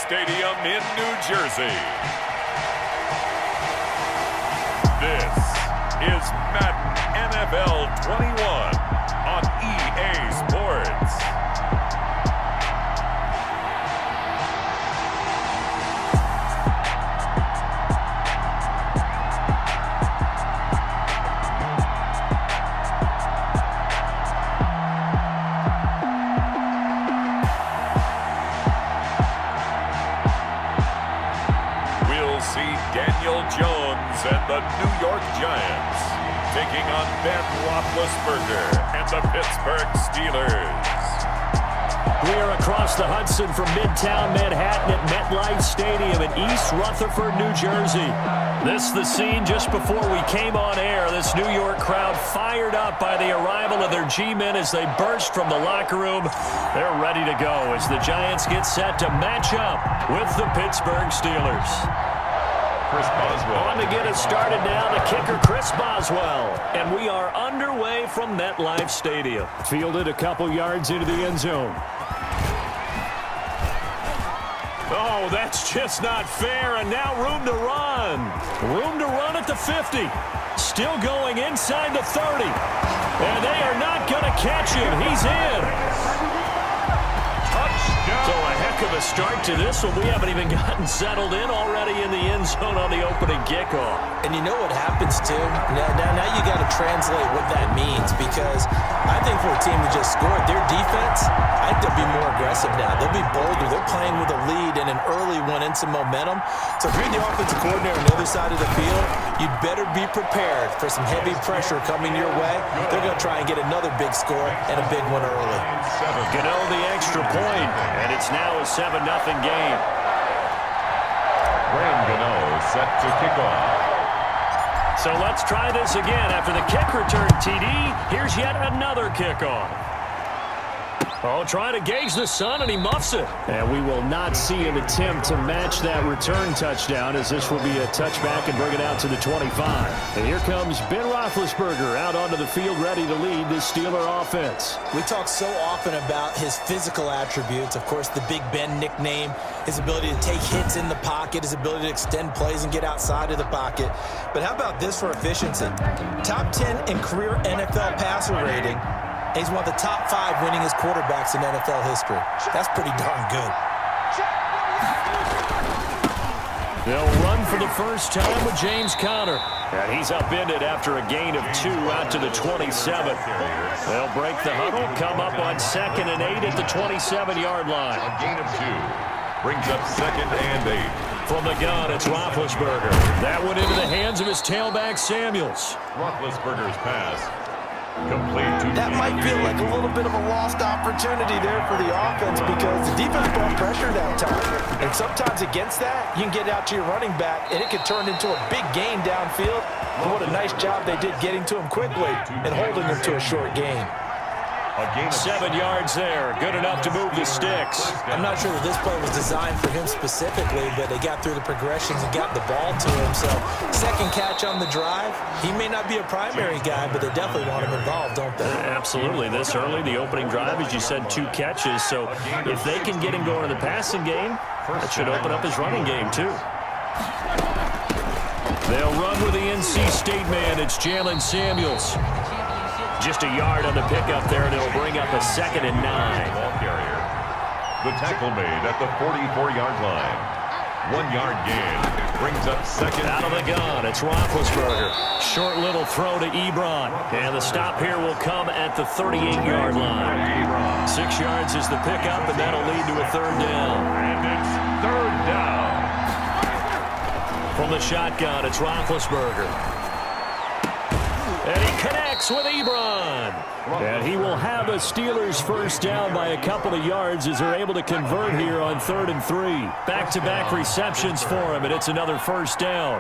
Stadium in New Jersey. This is Madden NFL 21 on EA Sports. Daniel Jones and the New York Giants taking on Ben Roethlisberger and the Pittsburgh Steelers. We are across the Hudson from Midtown Manhattan at MetLife Stadium in East Rutherford, New Jersey. This is the scene just before we came on air. This New York crowd fired up by the arrival of their G-men as they burst from the locker room. They're ready to go as the Giants get set to match up with the Pittsburgh Steelers. Chris Boswell. On to get us started now, the kicker, Chris Boswell. And we are underway from MetLife Stadium. Fielded a couple yards into the end zone. Oh, that's just not fair, and now room to run. Room to run at the 50. Still going inside the 30. And they are not going to catch him. He's in. So a heck of a start to this one. We haven't even gotten settled in already in the end zone on the opening kickoff. And you know what happens, too? Now you got to translate what that means, because I think for a team that just scored, their defense, I think they'll be more aggressive now. They'll be bolder. They're playing with a lead and an early one and some momentum. So if you're the offensive coordinator on the other side of the field, you'd better be prepared for some heavy pressure coming your way. They're going to try and get another big score and a big one early. Gano the extra point, and it's now a 7-0 game. Gano set to kick off. So let's try this again. After the kick return TD, here's yet another kickoff. Oh, trying to gauge the sun, and he muffs it. And we will not see an attempt to match that return touchdown, as this will be a touchback and bring it out to the 25. And here comes Ben Roethlisberger out onto the field ready to lead the Steeler offense. We talk so often about his physical attributes. Of course, the Big Ben nickname, his ability to take hits in the pocket, his ability to extend plays and get outside of the pocket. But how about this for efficiency? Top 10 in career NFL passer rating. He's one of the top 5 winningest quarterbacks in NFL history. That's pretty darn good. They'll run for the first time with James Conner. And he's upended after a gain of 2 out to the 27. They'll break the huddle, come up on 2nd and 8 at the 27-yard line. A gain of 2 brings up 2nd and 8. From the gun, it's Roethlisberger. That went into the hands of his tailback, Samuels. Roethlisberger's pass. Complete to that might feel like a little bit of a lost opportunity there for the offense, because the defense brought pressure that time. And sometimes against that, you can get out to your running back, and it could turn into a big gain downfield. But what a nice job they did getting to him quickly and holding him to a short gain. 7 yards there. Good enough to move the sticks. I'm not sure that this play was designed for him specifically, but they got through the progressions and got the ball to him. So, second catch on the drive. He may not be a primary guy, but they definitely want him involved, don't they? Absolutely. This early, the opening drive, as you said, 2 catches. So, if they can get him going in the passing game, that should open up his running game, too. They'll run with the NC State man. It's Jalen Samuels. Just a yard on the pickup there, and it'll bring up a 2nd and 9. Ball carrier. The tackle made at the 44-yard line. 1-yard gain brings up 2nd. Out of the gun, it's Roethlisberger. Short little throw to Ebron. And the stop here will come at the 38-yard line. 6 yards is the pickup, and that'll lead to a 3rd down. And it's 3rd down. From the shotgun, it's Roethlisberger. And he connects with Ebron. And he will have a Steelers first down by a couple of yards as they're able to convert here on 3rd and 3. Back-to-back receptions for him, and it's another first down.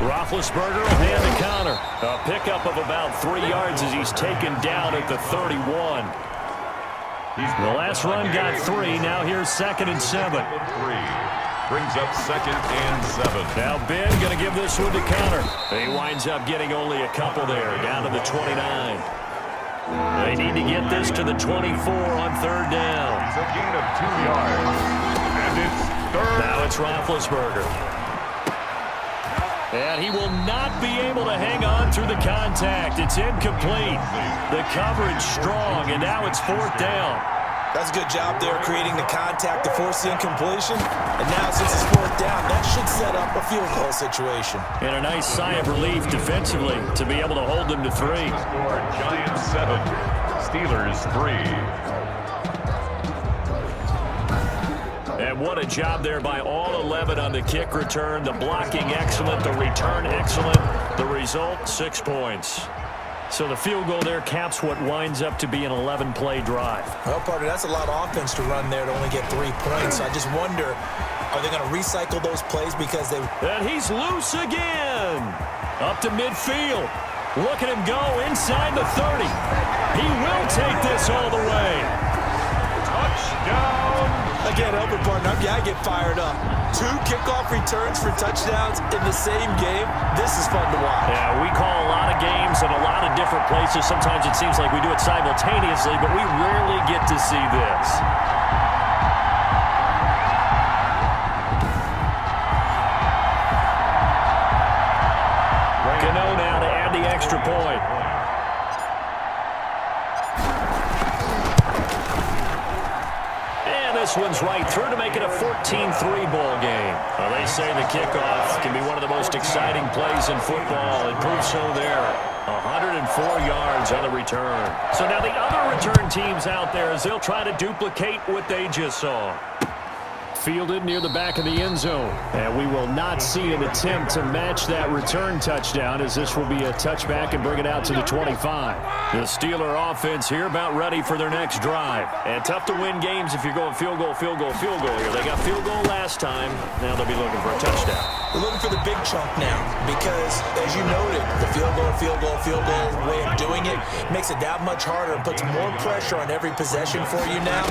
Roethlisberger will hand to Conner. A pickup of about 3 yards as he's taken down at the 31. The last run got 3. Now here's 2nd and 7. Brings up 2nd and 7. Now Ben going to give this one to Conner. He winds up getting only a couple there, down to the 29. They need to get this to the 24 on 3rd down. It's a gain of 2 yards. Roethlisberger. And he will not be able to hang on through the contact. It's incomplete. The coverage strong, and now it's 4th down. That's a good job there, creating the contact to force the incompletion. And now, since it's 4th down, that should set up a field goal situation. And a nice sigh of relief defensively to be able to hold them to 3. Giants 7, Steelers 3. And what a job there by all 11 on the kick return. The blocking excellent, the return excellent. The result, 6 points. So the field goal there caps what winds up to be an 11-play drive. Well, partner, that's a lot of offense to run there to only get 3 points. So I just wonder, are they going to recycle those plays because they... And he's loose again. Up to midfield. Look at him go inside the 30. He will take this all the way. Touchdown. I can't help it, partner. I get fired up. 2 kickoff returns for touchdowns in the same game. This is fun to watch. Yeah, we call a lot of games in a lot of different places. Sometimes it seems like we do it simultaneously, but we rarely get to see this. Cano now to add the extra point. This one's right through to make it a 14-3 ball game. Well, they say the kickoff can be one of the most exciting plays in football. It proves so there. 104 yards on the return. So now the other return teams out there, as they'll try to duplicate what they just saw. Fielded near the back of the end zone. And we will not see an attempt to match that return touchdown, as this will be a touchback and bring it out to the 25. The Steeler offense here about ready for their next drive. And tough to win games if you're going field goal, field goal, field goal here. They got field goal last time. Now they'll be looking for a touchdown. They're looking for the big chunk now because, as you noted, the field goal way of doing it makes it that much harder and puts more pressure on every possession for you now.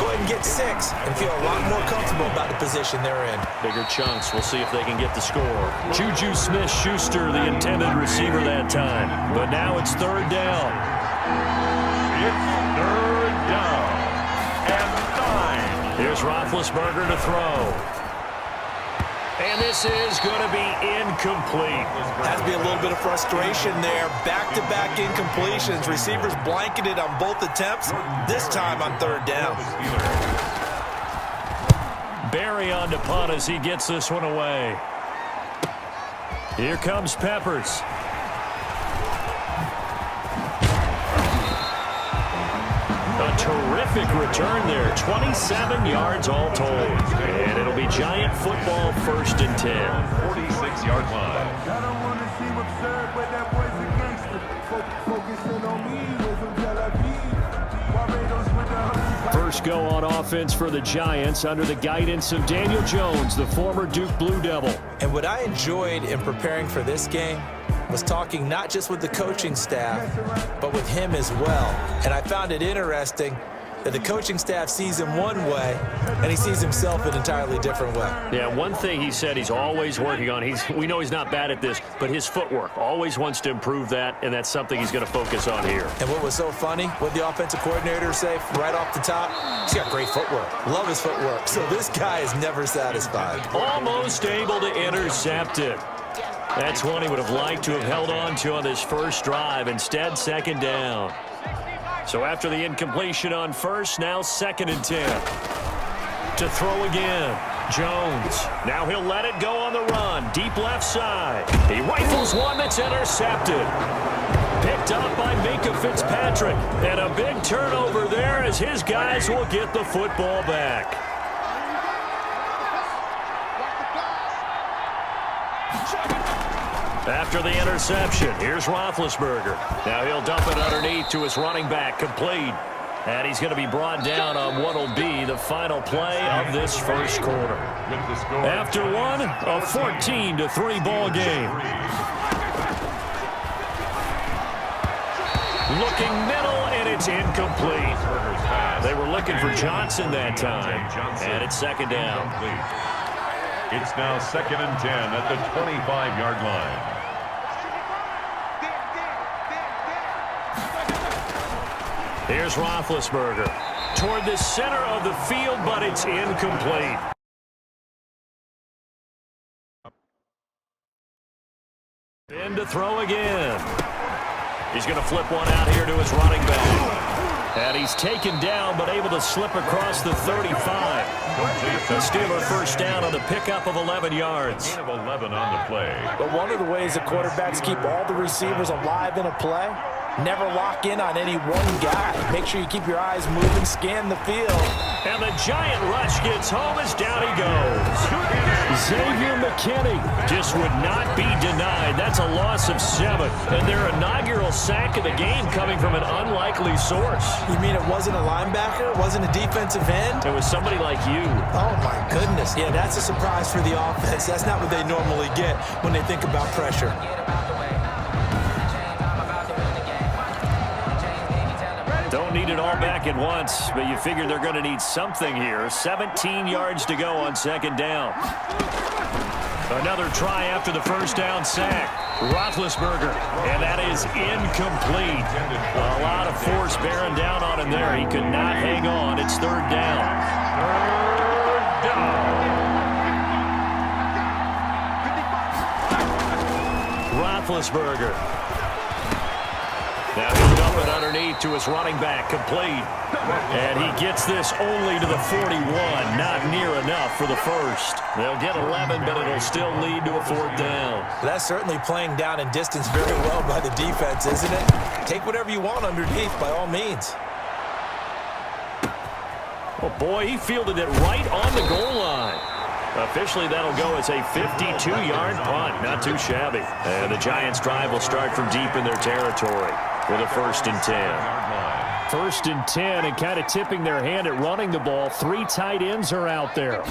Go ahead and get 6 and feel a lot more comfortable about the position they're in. Bigger chunks. We'll see if they can get the score. Juju Smith-Schuster, the intended receiver that time. But now it's 3rd down. It's 3rd down and 9. Here's Roethlisberger to throw. And this is going to be incomplete. Has to be a little bit of frustration there. Back-to-back incompletions. Receivers blanketed on both attempts, this time on 3rd down. Barry on to punt as he gets this one away. Here comes Peppers. A terrific return there. 27 yards all told. And it'll be Giant football 1st and 10. 46-yard line. I don't want to seem absurd, but that boy's a gangster. Focusing on me with Tel Aviv. Barbados with the First go on offense for the Giants under the guidance of Daniel Jones, the former Duke Blue Devil. And what I enjoyed in preparing for this game was talking not just with the coaching staff, but with him as well. And I found it interesting that the coaching staff sees him one way, and he sees himself an entirely different way. Yeah, one thing he said he's always working on, we know he's not bad at this, but his footwork, always wants to improve that, and that's something he's going to focus on here. And what was so funny, what the offensive coordinator say right off the top, he's got great footwork. Love his footwork. So this guy is never satisfied. Almost able to intercept it. That's one he would have liked to have held on to on this first drive. Instead, 2nd down. So after the incompletion on first, now 2nd and 10. To throw again. Jones. Now he'll let it go on the run. Deep left side. He rifles one that's intercepted. Picked up by Minka Fitzpatrick. And a big turnover there as his guys will get the football back. After the interception, here's Roethlisberger. Now he'll dump it underneath to his running back, complete. And he's going to be brought down on what will be the final play of this first quarter. After one, a 14-3 ball game. Looking middle, and it's incomplete. They were looking for Johnson that time, and it's 2nd down. It's now 2nd and 10 at the 25-yard line. Here's Roethlisberger toward the center of the field, but it's incomplete. In to throw again. He's going to flip one out here to his running back. And he's taken down, but able to slip across the 35. The Steeler first down on the pickup of 11 yards. Gain of 11 on the play. But one of the ways the quarterbacks keep all the receivers alive in a play, never lock in on any one guy. Make sure you keep your eyes moving, scan the field. And the giant rush gets home as down he goes. Xavier McKinney just would not be denied. That's a loss of 7. And their inaugural sack of the game coming from an unlikely source. You mean it wasn't a linebacker? It wasn't a defensive end? It was somebody like you. Oh, my goodness. Yeah, that's a surprise for the offense. That's not what they normally get when they think about pressure. Don't need it all back at once, but you figure they're going to need something here. 17 yards to go on second down. Another try after the first down sack. Roethlisberger, and that is incomplete. A lot of force bearing down on him there. He could not hang on. It's third down. Third down. Roethlisberger. Now he's dumping underneath to his running back, complete. And he gets this only to the 41, not near enough for the first. They'll get 11, but it'll still lead to a fourth down. That's certainly playing down in distance very well by the defense, isn't it? Take whatever you want underneath, by all means. Oh, boy, he fielded it right on the goal line. Officially, that'll go as a 52-yard punt. Not too shabby. And the Giants' drive will start from deep in their territory with a 1st and 10. 1st and 10, and kind of tipping their hand at running the ball. 3 tight ends are out there.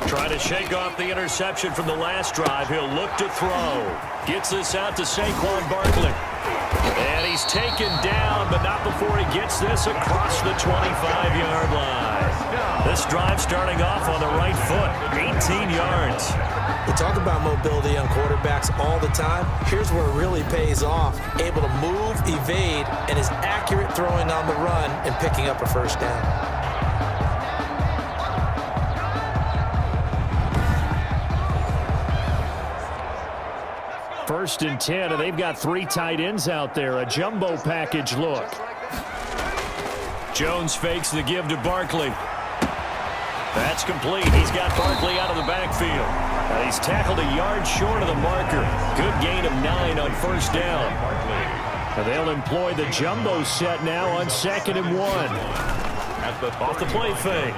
Trying to shake off the interception from the last drive. He'll look to throw. Gets this out to Saquon Barkley. And he's taken down, but not before he gets this across the 25-yard line. This drive starting off on the right foot, 18 yards. We talk about mobility on quarterbacks all the time. Here's where it really pays off. Able to move, evade, and is accurate throwing on the run and picking up a first down. First and 10, and they've got 3 tight ends out there. A jumbo package look. Jones fakes the give to Barkley. That's complete. He's got Barkley out of the backfield. He's tackled a yard short of the marker. Good gain of 9 on first down. And they'll employ the jumbo set now on 2nd and 1. Off the play fake.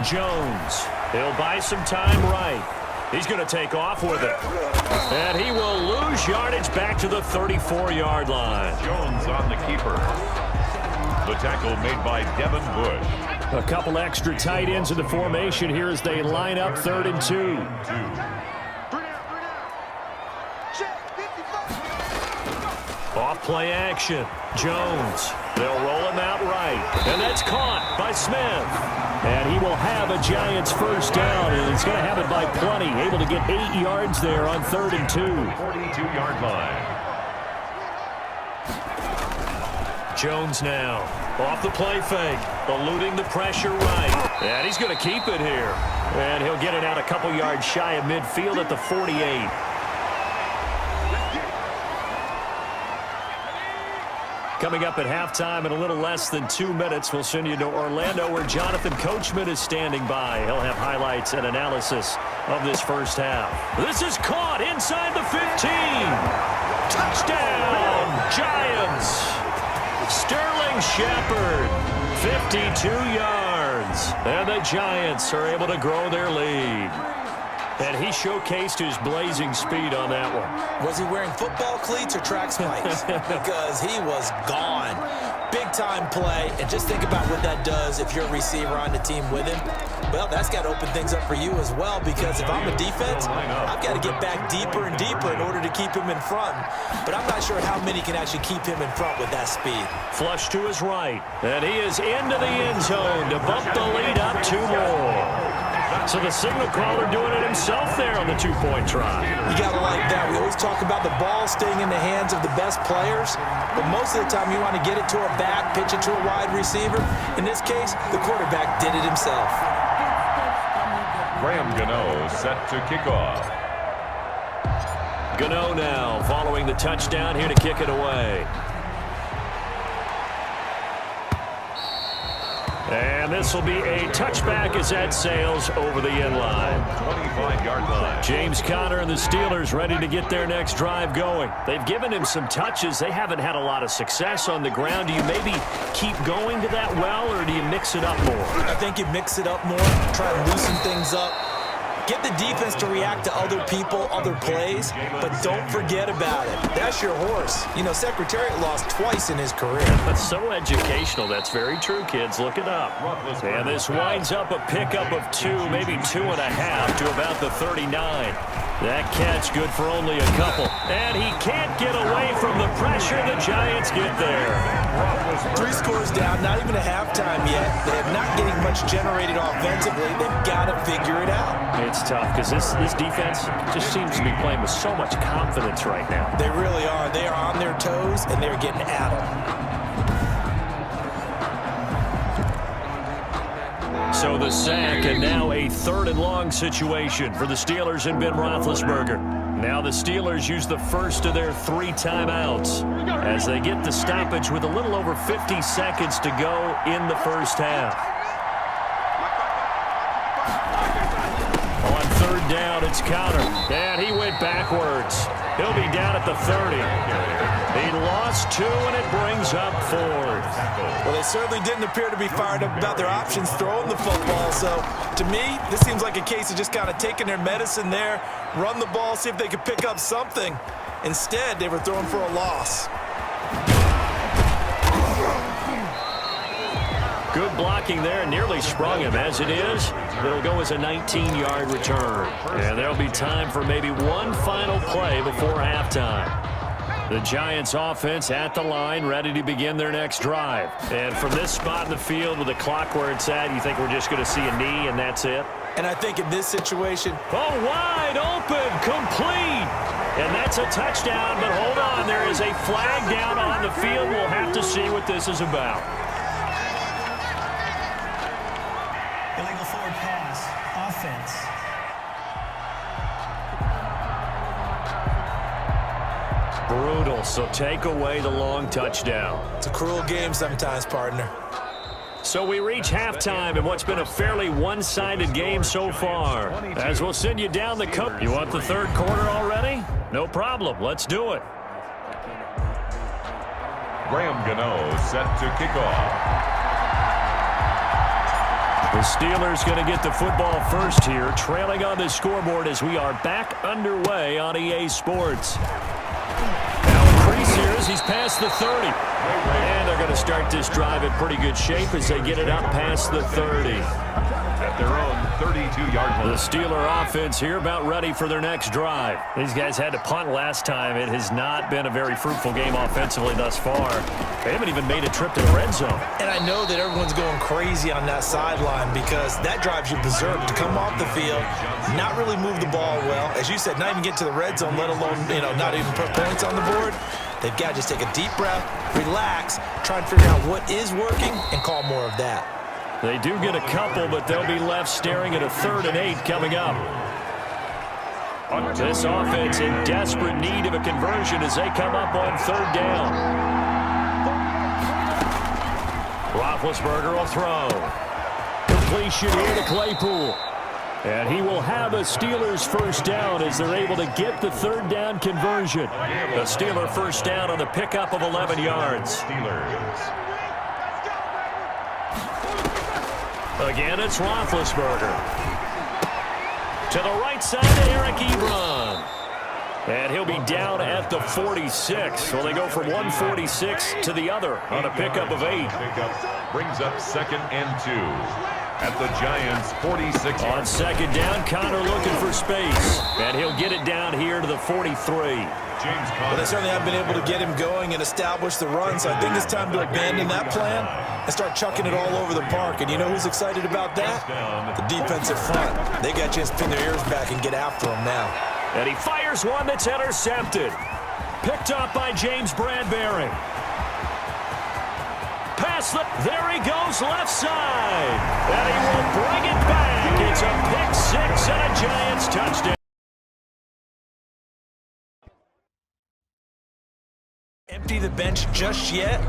Jones. He'll buy some time right. He's going to take off with it. And he will lose yardage back to the 34-yard line. Jones on the keeper. The tackle made by Devin Bush. A couple extra tight ends in the formation here as they line up 3rd and 2. Off play action. Jones. They'll roll him out right. And that's caught by Smith. And he will have a Giants first down. And he's going to have it by plenty. Able to get 8 yards there on 3rd and 2. 42-yard line. Jones now. Off the play fake. Eluding the pressure right. And he's going to keep it here. And he'll get it out a couple yards shy of midfield at the 48. Coming up at halftime in a little less than 2 minutes, we'll send you to Orlando where Jonathan Coachman is standing by. He'll have highlights and analysis of this first half. This is caught inside the 15. Touchdown, Giants. Sterling Shepard, 52 yards. And the Giants are able to grow their lead. And he showcased his blazing speed on that one. Was he wearing football cleats or track spikes? Because he was gone. Big-time play, and just think about what that does if you're a receiver on the team with him. Well, that's got to open things up for you as well, because if I'm a defense, I've got to get back deeper and deeper in order to keep him in front. But I'm not sure how many can actually keep him in front with that speed. Flush to his right, and he is into the end zone to bump the lead up 2 more. So the signal caller doing it himself there on the 2-point try. You got to like that. We always talk about the ball staying in the hands of the best players, but most of the time you want to get it to a back, pitch it to a wide receiver. In this case, the quarterback did it himself. Graham Gano set to kick off. Gano now following the touchdown here to kick it away. And this will be a touchback as that sails over the end line. 25-yard line. James Conner and the Steelers ready to get their next drive going. They've given him some touches. They haven't had a lot of success on the ground. Do you maybe keep going to that well, or do you mix it up more? I think you mix it up more, try to loosen things up. Get the defense to react to other people, other plays, but don't forget about it. That's your horse. You know, Secretariat lost twice in his career. That's so educational. That's very true, kids. Look it up. And this winds up a pickup of 2, maybe 2.5 to about the 39. That catch good for only a couple. And he can't get away from the pressure. The Giants get there. 3 scores down, not even a halftime yet. They are not getting much generated offensively. They've got to figure it out. It's tough because this defense just seems to be playing with so much confidence right now. They really are. They are on their toes, and they're getting at them. So the sack, and now a 3rd and long situation for the Steelers and Ben Roethlisberger. Now the Steelers use the first of their 3 timeouts as they get the stoppage with a little over 50 seconds to go in the first half. On 3rd down, it's Conner, and he went backwards. He'll be down at the 30. He lost 2, and it brings up 4th. Well, they certainly didn't appear to be fired up about their options throwing the football. So, to me, this seems like a case of just kind of taking their medicine there, run the ball, see if they could pick up something. Instead, they were throwing for a loss. Good blocking there, nearly sprung him. As it is, it'll go as a 19-yard return. And there'll be time for maybe one final play before halftime. The Giants offense at the line, ready to begin their next drive. And from this spot in the field with the clock where it's at, you think we're just going to see a knee and that's it? And I think in this situation... Oh, wide open, complete. And that's a touchdown, but hold on, there is a flag down on the field. We'll have to see what this is about. Illegal forward pass, offense. Brutal, so take away the long touchdown. It's a cruel game sometimes, partner. So we reach halftime in what's been a fairly one-sided game so far. As we'll send you down the coast. You want the 3rd quarter already? No problem. Let's do it. Graham Gano set to kick off. The Steelers going to get the football first here, trailing on the scoreboard as we are back underway on EA Sports. Here as he's past the 30. And they're going to start this drive in pretty good shape as they get it up past the 30. At their own 32-yard line. The Steeler offense here about ready for their next drive. These guys had to punt last time. It has not been a very fruitful game offensively thus far. They haven't even made a trip to the red zone. And I know that everyone's going crazy on that sideline because that drives you berserk to come off the field, not really move the ball well. As you said, not even get to the red zone, let alone, not even put points on the board. They've got to just take a deep breath, relax, try and figure out what is working, and call more of that. They do get a couple, but they'll be left staring at a 3rd and 8 coming up. This offense in desperate need of a conversion as they come up on 3rd down. Roethlisberger will throw. Completion here to Claypool. And he will have a Steelers first down as they're able to get the 3rd down conversion. The Steeler first down on the pickup of 11 yards. Again, it's Roethlisberger. To the right side to Eric Ebron. And he'll be down at the 46. So they go from 146 to the other on a pickup of 8. Pickup brings up 2nd and 2. At the Giants' 46. On 2nd down, Conner looking for space. And he'll get it down here to the 43. Well, they certainly haven't been able to get him going and establish the run, so I think it's time to abandon that plan and start chucking it all over the park. And you know who's excited about that? The defensive front. They got a chance to pin their ears back and get after him now. And he fires one that's intercepted. Picked up by James Bradbury. Pass, there he goes, left side. And he will bring it back. It's a pick 6 and a Giants touchdown. empty the bench just yet.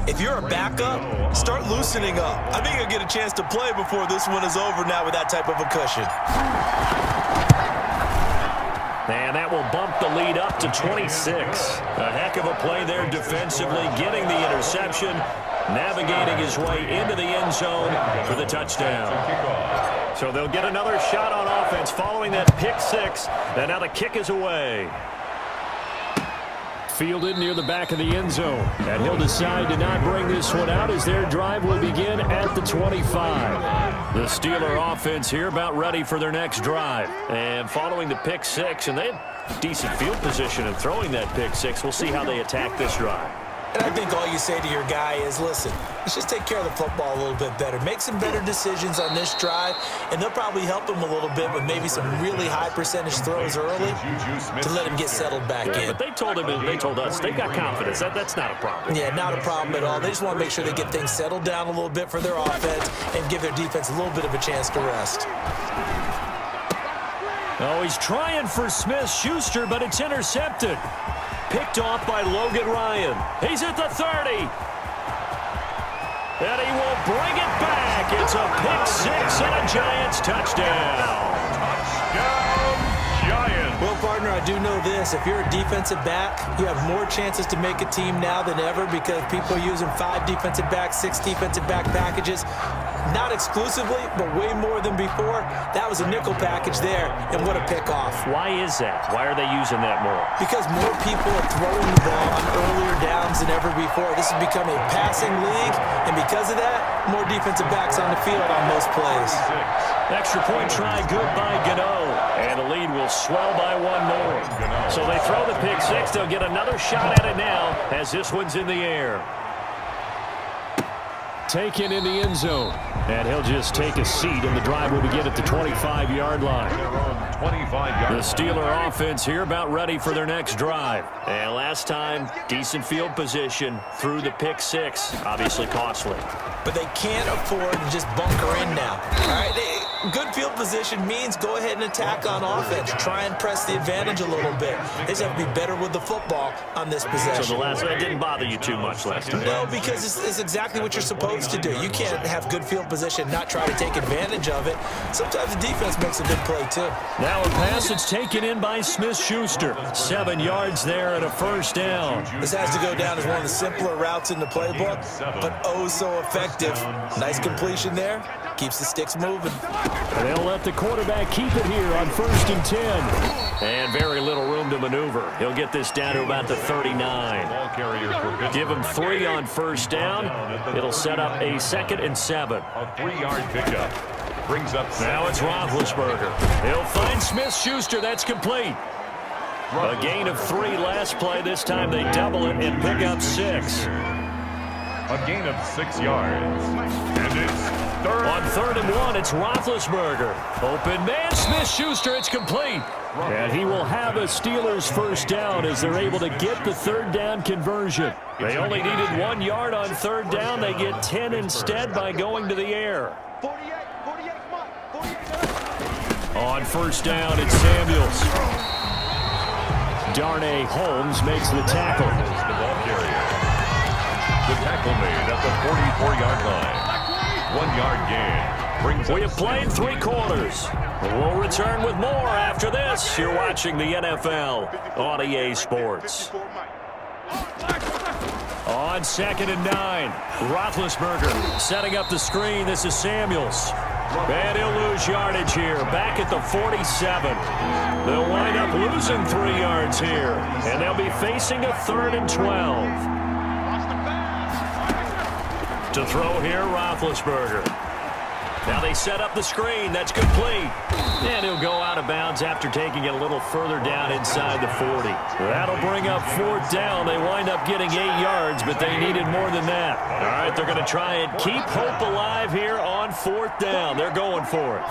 If you're a backup, start loosening up. I think you'll get a chance to play before this one is over now with that type of a cushion. And that will bump the lead up to 26. A heck of a play there defensively, getting the interception, navigating his way into the end zone for the touchdown. So they'll get another shot on offense following that pick six. And now the kick is away. Fielded near the back of the end zone. And he'll decide to not bring this one out as their drive will begin at the 25. The Steeler offense here about ready for their next drive. And following the pick six, and they had decent field position in throwing that pick six. We'll see how they attack this drive. And I think all you say to your guy is, listen, let's just take care of the football a little bit better. Make some better decisions on this drive, and they'll probably help him a little bit with maybe some really high percentage throws early to let him get settled back in. But they told us they've got confidence. That's not a problem. Yeah, not a problem at all. They just want to make sure they get things settled down a little bit for their offense and give their defense a little bit of a chance to rest. Oh, he's trying for Smith-Schuster, but it's intercepted. Picked off by Logan Ryan. He's at the 30. And he will bring it back. It's a pick six and a Giants touchdown. Giants. Well, partner, I do know this. If you're a defensive back, you have more chances to make a team now than ever because people are using 5 defensive backs, 6 defensive back packages. Not exclusively, but way more than before. That was a nickel package there, and what a pick-off. Why is that? Why are they using that more? Because more people are throwing the ball on earlier downs than ever before. This has become a passing league, and because of that, more defensive backs on the field on most plays. Extra point try, good by Gano. And the lead will swell by 1 more. So they throw the pick six. They'll get another shot at it now as this one's in the air. Taken in the end zone. And he'll just take a seat, and the drive will begin at the 25-yard line. The Steeler offense here about ready for their next drive. And last time, decent field position through the pick six. Obviously costly. But they can't afford to just bunker in now. All right, good field position means go ahead and attack on offense. Try and press the advantage a little bit. They just have to be better with the football on this possession. So the last one didn't bother you too much last time? No, because it's exactly what you're supposed to do. You can't have good field position, not try to take advantage of it. Sometimes the defense makes a good play, too. Now a pass that's taken in by Smith-Schuster. 7 yards there and a first down. This has to go down as one of the simpler routes in the playbook, but oh so effective. Nice completion there. Keeps the sticks moving. And they'll let the quarterback keep it here on 1st and 10. And very little room to maneuver. He'll get this down to about the 39. Give him 3 on first down. It'll set up a 2nd and 7. A 3-yard pickup. Brings up. Now it's Roethlisberger. He'll find Smith-Schuster. That's complete. A gain of 3 last play. This time they double it and pick up 6. A gain of 6 yards. And it's third. On 3rd and 1, it's Roethlisberger. Open man, Smith-Schuster. It's complete. And he will have a Steelers first down as they're able to get the 3rd down conversion. They only needed 1 yard on 3rd down. They get 10 instead by going to the air. On 1st down, it's Samuels. Darnay Holmes makes the tackle. The ball carrier. The tackle made at the 44-yard line. 1 yard gain. Brings We have played 3 quarters. We'll return with more after this. You're watching the NFL on EA Sports. On 2nd and 9, Roethlisberger setting up the screen. This is Samuels. And he'll lose yardage here, back at the 47. They'll wind up losing 3 yards here, and they'll be facing a 3rd and 12. To throw here, Roethlisberger. Now they set up the screen. That's complete. And he'll go out of bounds after taking it a little further down inside the 40. That'll bring up 4th down. They wind up getting 8 yards, but they needed more than that. All right, they're going to try and keep hope alive here on 4th down. They're going for it.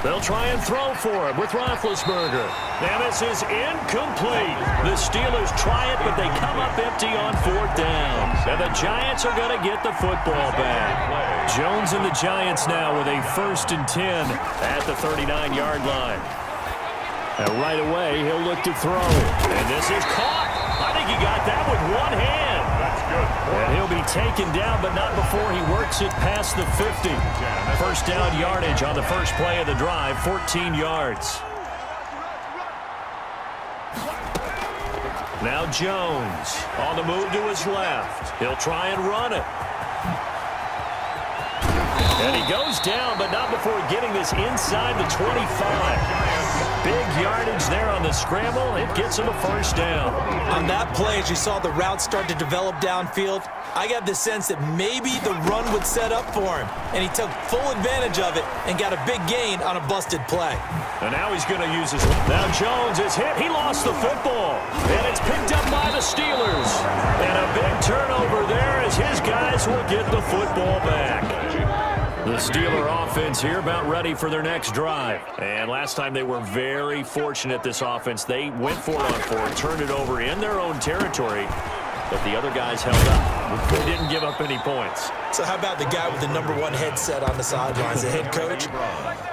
They'll try and throw for it with Roethlisberger. Now this is incomplete. The Steelers try it, but they come up empty on 4th down. And the Giants are going to get the football back. Jones and the Giants now with a 1st and 10 at the 39-yard line. And right away, he'll look to throw. And this is caught. I think he got that with one hand. That's good. And he'll be taken down, but not before he works it past the 50. First down yardage on the first play of the drive, 14 yards. Now Jones on the move to his left. He'll try and run it. And he goes down, but not before getting this inside the 25. Big yardage there on the scramble. It gets him a first down. On that play, as you saw the route start to develop downfield, I got the sense that maybe the run would set up for him. And he took full advantage of it and got a big gain on a busted play. And now he's going to use his... Now Jones is hit. He lost the football. And it's picked up by the Steelers. And a big turnover there as his guys will get the football back. The Steeler offense here about ready for their next drive. And last time they were very fortunate, this offense. They went for it on fourth, turned it over in their own territory, but the other guys held up. They didn't give up any points. So how about the guy with the #1 headset on the sidelines, the head coach?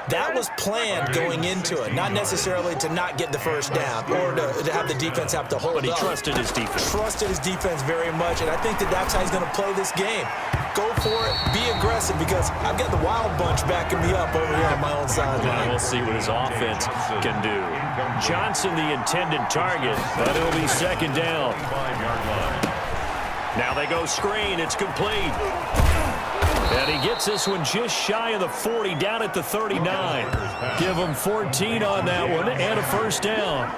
That was planned going into it, not necessarily to not get the first down or to have the defense have to hold up. But he trusted his defense. Trusted his defense very much, and I think that's how he's going to play this game. Go for it, be aggressive, because I've got the wild bunch backing me up over here on my own sideline. We'll see what his offense can do. Johnson the intended target, but it'll be second down. Now they go screen. It's complete. And he gets this one just shy of the 40, down at the 39. Give him 14 on that one and a first down.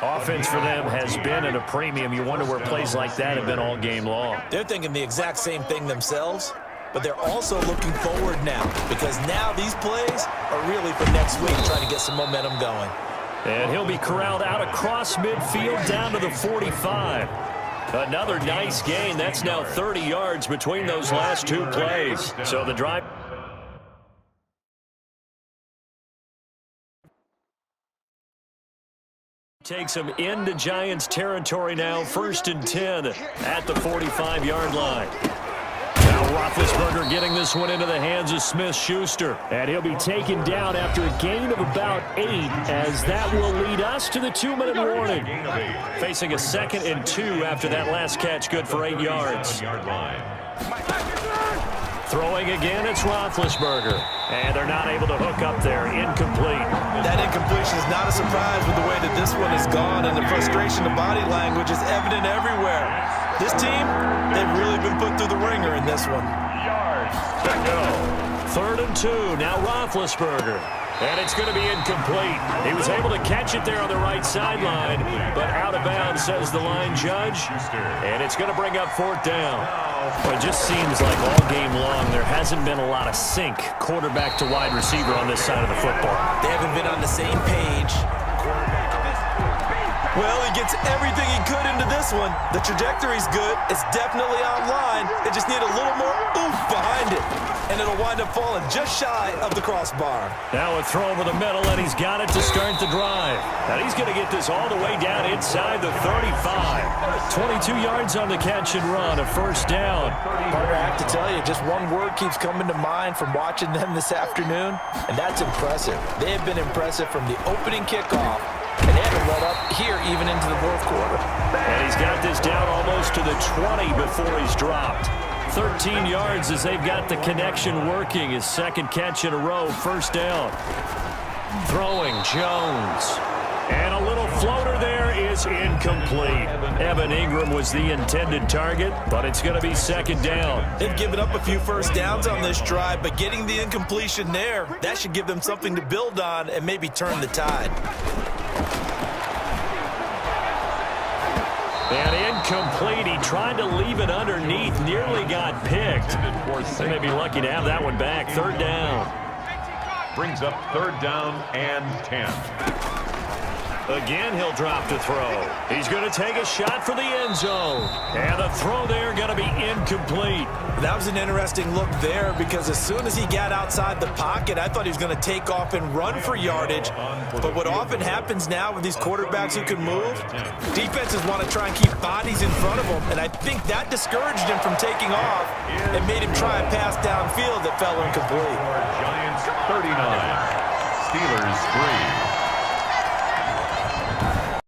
Offense for them has been at a premium. You wonder where plays like that have been all game long. They're thinking the exact same thing themselves, but they're also looking forward now, because now these plays are really for next week, trying to get some momentum going. And he'll be corralled out across midfield down to the 45. Another nice gain. That's now 30 yards between those last two plays. So the drive... takes him into Giants territory now, 1st and 10 at the 45-yard line. Now Roethlisberger getting this one into the hands of Smith-Schuster. And he'll be taken down after a gain of about 8, as that will lead us to the 2-minute warning. Facing a 2nd and 2 after that last catch, good for 8 yards. Throwing again, it's Roethlisberger. And they're not able to hook up there. Incomplete. That incompletion is not a surprise with the way that this one has gone, and the frustration of body language is evident everywhere. This team, they've really been put through the ringer in this one. Yards to go. 3rd and 2. Now Roethlisberger. And it's going to be incomplete. He was able to catch it there on the right sideline, but out of bounds, says the line judge. And it's going to bring up 4th down. Well, it just seems like all game long there hasn't been a lot of sync quarterback to wide receiver on this side of the football. They haven't been on the same page. Well, he gets everything he could into this one. The trajectory's good. It's definitely online. They just need a little more oomph behind it, and it'll wind up falling just shy of the crossbar. Now a throw over the middle, and he's got it to start the drive. And he's going to get this all the way down inside the 35. 22 yards on the catch and run, a first down. Partner, I have to tell you, just one word keeps coming to mind from watching them this afternoon, and that's impressive. They have been impressive from the opening kickoff, and they haven't let up here even into the 4th quarter. And he's got this down almost to the 20 before he's dropped. 13 yards as they've got the connection working. His 2nd catch in a row, first down. Throwing, Jones. And a little floater there is incomplete. Evan Ingram was the intended target, but it's going to be 2nd down. They've given up a few first downs on this drive, but getting the incompletion there, that should give them something to build on and maybe turn the tide. And incomplete. He tried to leave it underneath, nearly got picked. They may be lucky to have that one back. 3rd down. Brings up 3rd down and 10. Again, he'll drop to throw. He's going to take a shot for the end zone. And the throw there going to be incomplete. That was an interesting look there, because as soon as he got outside the pocket, I thought he was going to take off and run for yardage. But what often happens now with these quarterbacks who can move, defenses want to try and keep bodies in front of them, and I think that discouraged him from taking off and made him try a pass downfield that fell incomplete. Giants 39, Steelers 3.